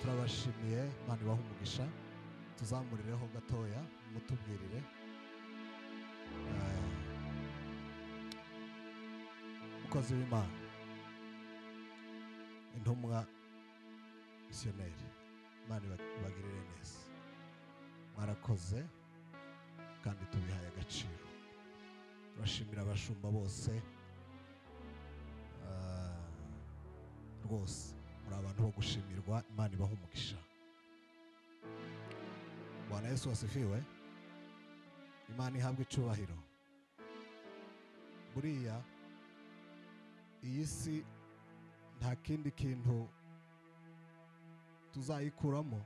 turabashimiye Imana ibaha umugisha. Tuzamurireho gatoya mutubwirire umukozi w'Imana, intumwa misiyoneri. Imana ibagirire neza, mwarakoze kandi tubihaye agaciro. Turashimira abashumba bose, rwose muri abantu bo gushimirwa. Imana ibaha umugisha. Bwana Yesu asifiwe. Imana ihabwe icyubahiro. Buriya iyi si nta kindi kintu tuzayikuramo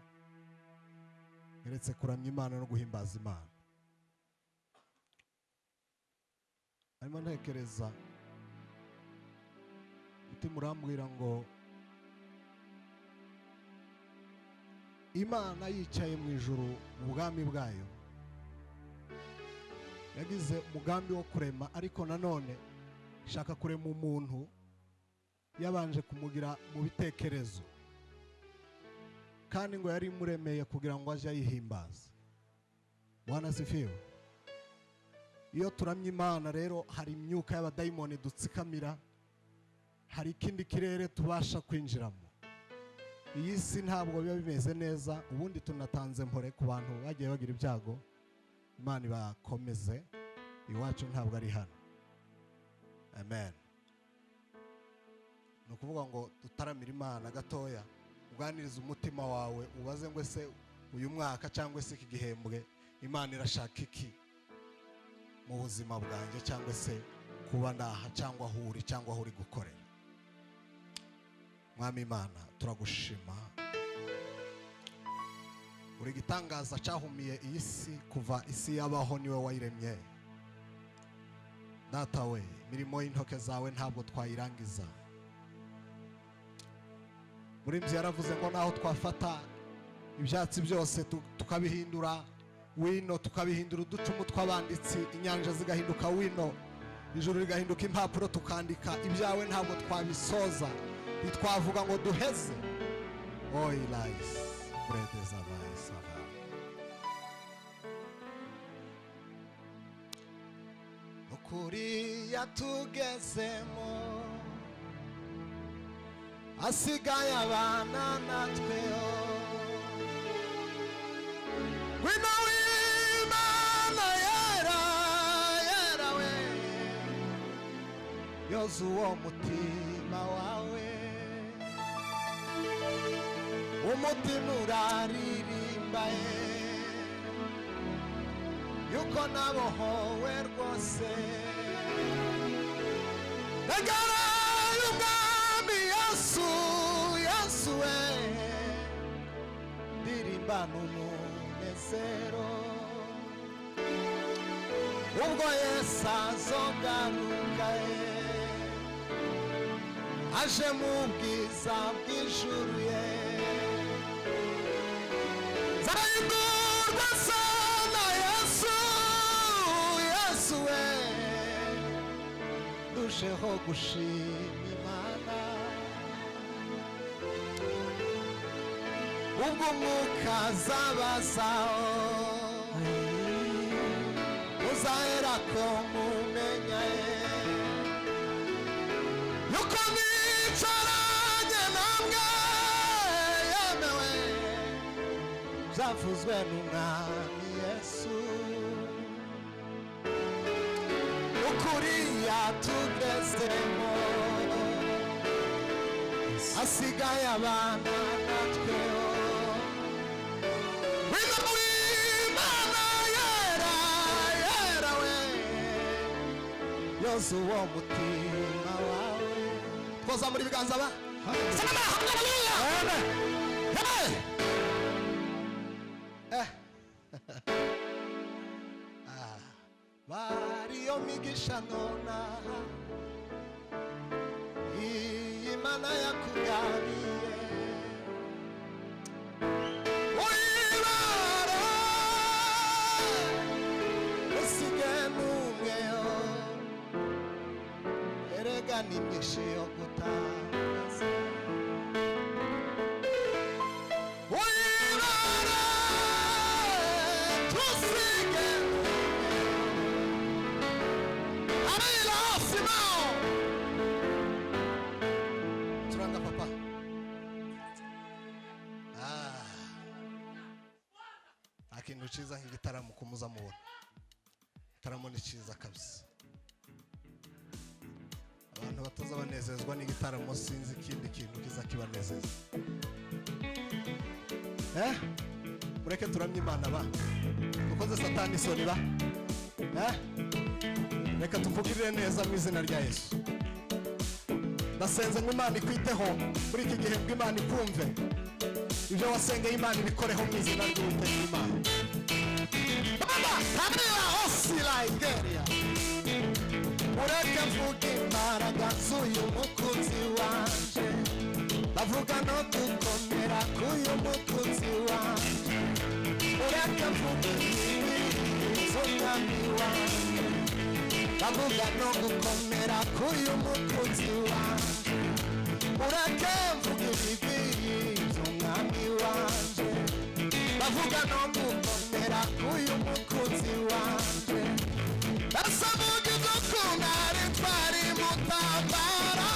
keretse kuramya Imana no guhimbaza Imana. Arimo ntekereza, mutima urambwira ngo Imana yicaye mu ijuru mu bwami bwayo yagize umugambi wo kurema, ariko nanone ishaka kurema umuntu yabanje kumugira mu bitekerezo, kandi ngo yari imuremeye kugira ngo ajye ayihimbaza. Bwana asifiwe. Iyo turamya Imana rero hari imyuka y'abadayimoni dutsikamira, hari ikindi kirere tubasha kwinjiramo. Iyi si ntabwo biba bimeze neza. Ubundi tunatanze mpore ku bantu bagiye bagira ibyago. Imana ibakomeze, iwacu ntabwo ari hano. Amen. Ni ukuvuga ngo tutaramira Imana gatoya, uganirize umutima wawe, ubaze ngo ese uyu mwaka cyangwa se iki gihembwe Imana irashaka iki mu buzima bwanjye, cyangwa se kuba ndaha cyangwa aho uri cyangwa aho uri gukorera. Mwami Imana turagushima, uri igitangaza cyahumiye iyi si kuva isi yabaho, niwe wayiremye. Data we, imirimo y'intoke zawe ntabwo twayirangiza. Murimvyi yaravuze ngo naho twafata ibyatsi byose tukabihindura wino, tukabihindura uducumu tw'abanditsi, inyanja zigahinduka wino, ijuru rigahinduka impapuro tukandika, ibyawe ntabwo twabisoza, ntitwavuga ngo duheze. Oilays bredeza bayisaba. Ukuri yatugezemo asigaye abana natweho, wino w'Imana yera yera we, yoza uwo mutima wawe, umutima uraririmba yuko nabohowe rwose. Negara y'umwami Yesu, Yesu we, ndirimba n'umunezero ubwo Yesu azogaruka, aje mu bwiza bw'ijuru ye. Zahindurwa sana Yesu, Yesu we, ndusheho gushima Imana ubwo umwuka azabazaho, uzahera ko mumenya yuko nicaranye namwe yemewe, byavuzwe n'Umwami Yesu. Ukuri yatugezemo asigaye abana natweho, wino w'Imana yera yera we, yoza uwo mutima wawe. Twoza muri biganza ba sema haleluya. Bariyo migisha nona Imana yakugabiye, wibara usige n'umweyo, erega ni myinshi yo gutaza. Tamila Simao. Turanga papa. Akintu ciza nk'igitaramo kumuza mubona. Gitaramo ni ciza kabisa. Abantu bataza banezezwa n'igitaramo sinzi ikindi kintu kiza kibanezeza. Mureke turamye Imana ba. Dukoze Satani soni ba. Reka tuvugirire neza mu izina rya Yesu. Ndasenze ngo Imana ikwiteho muri iki gihe, ngo Imana ikumve. Ibyo wasengeye Imana ibikoreho mu izina ry'Uwiteka Imana. Baba, Tamila Osila Igeria. Mureke mvuge imbaraga z'uyu mukunzi wanje. Bavuga no gukomera k'uyu mukunzi wanje. Mureke mvuge ibigwi z'umwami wanje. Bavuga no gukomera k'uyu mukunzi wanje. Mureke mvuge ibigwi z'umwami wanje. Bavuga no gukomera k'uyu mukunzi wanje. Basavuga idukunda ari twari mutambara.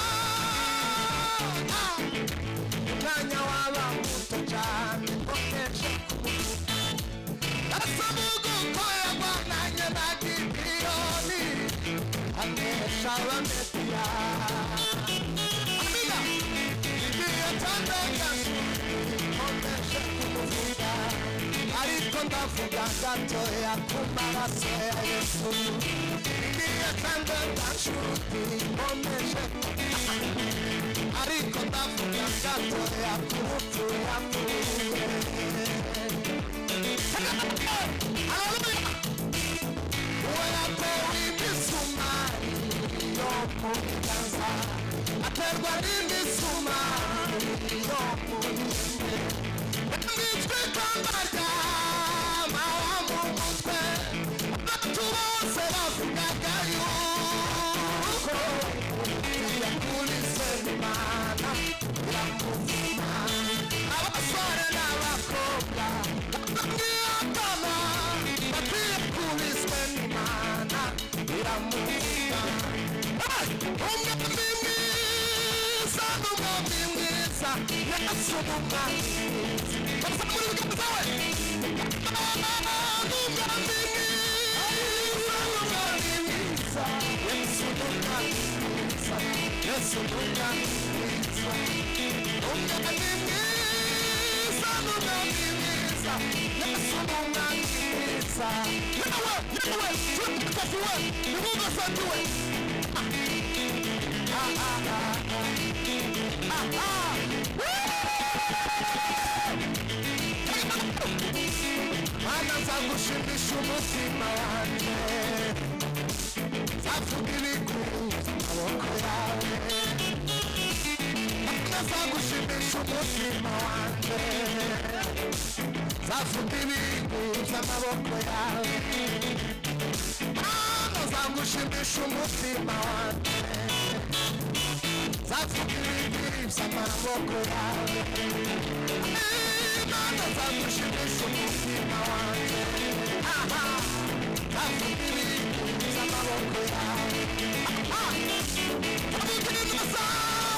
Umwanya waba muto cyane mbonesha kumuvuga. Basavuga uko yagwananye na Gideyoni anesha abamediya. Amina igihe cyandagaje mbonesha kumuvuga. Ariko ndavuga gatoya ku maraso ya Yesu. Igihe cyandagaje mbonesha. Ariko ndavuga gatoya ku rupfu yapfuye. Hallelujah. Uwe yatewe imisumari yo mu biganza. Aterwa n'imisumari yo mu bihimbi. Yambitswe ikamba ry'amahwa mu mutwe. Abantu bose bavugaga yuko yakubise Imana iramuvuma. Abasore n'abakobwa bamwihakana bati yakubiswe Imana iramuvuma. Umwami mwiza n'umwami mwiza Yesu n'umwami mwiza. Basa muri biganza we. Umwami mwiza n'umwami mwiza Yesu n'umwami mwiza. Yesu n'umwami mwiza. Umwami mwiza n'umwami mwiza Yesu n'umwami mwiza. Yewe tumakofi we nibuga sandi we. Mana nzagushimisha umutima wanje. Nzavuga ibigwi by'amaboko yawe. Mana nzagushimisha umutima wanje. Nzavuga ibigwi by'amaboko yawe. Mana nzagushimisha umutima wanje. Nzavuga ibigwi by'amaboko yawe. Mana nzagushimisha umutima wanje. Nzavuga ibigwi by'amaboko yawe. Nzavuga ineza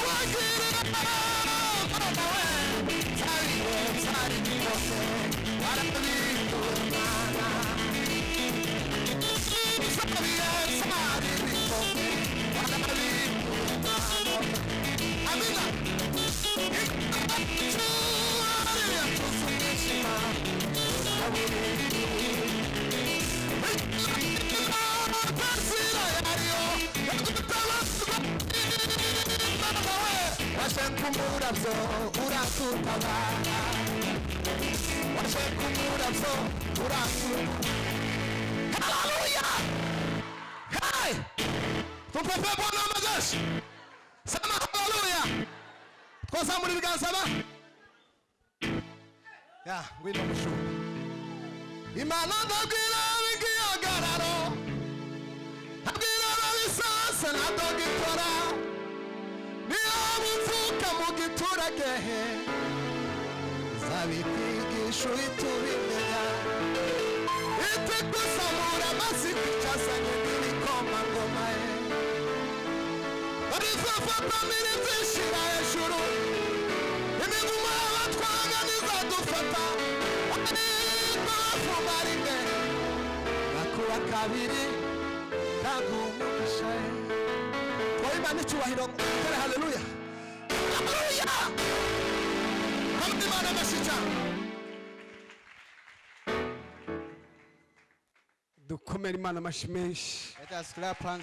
wagirira Mana we. Cyariwe cyari gikombe warabikuye Mana. Cyariwe cyari gikombe warabikuye Mana. Amina. Kumurabyo urakutabara. Waje kumurabyo urakutabara. Hallelujah. Hey! Tupepe Bwana majeshi. Sema hallelujah. Twazamura ibiganza ba. Ya, ngwino mushu. Imana ndabwira igihagararo. Abwira abisasa nadogikora. Niyamuvuka mu giturage. Zabikwigisha itubimenya. Ite kusamura masiki cyasanye n'ibikoma ngoma ye. Abizafata zishira hejuru, imivumo y'abatwanga nizadufata, bavuga rimwe nakuba kabiri kagumugisha. Kwa Imana icyubahiro, tere haleluya, haleluya, hamwe Imana amashyi. Dukomere Imana amashyi menshi. Let us clap hands.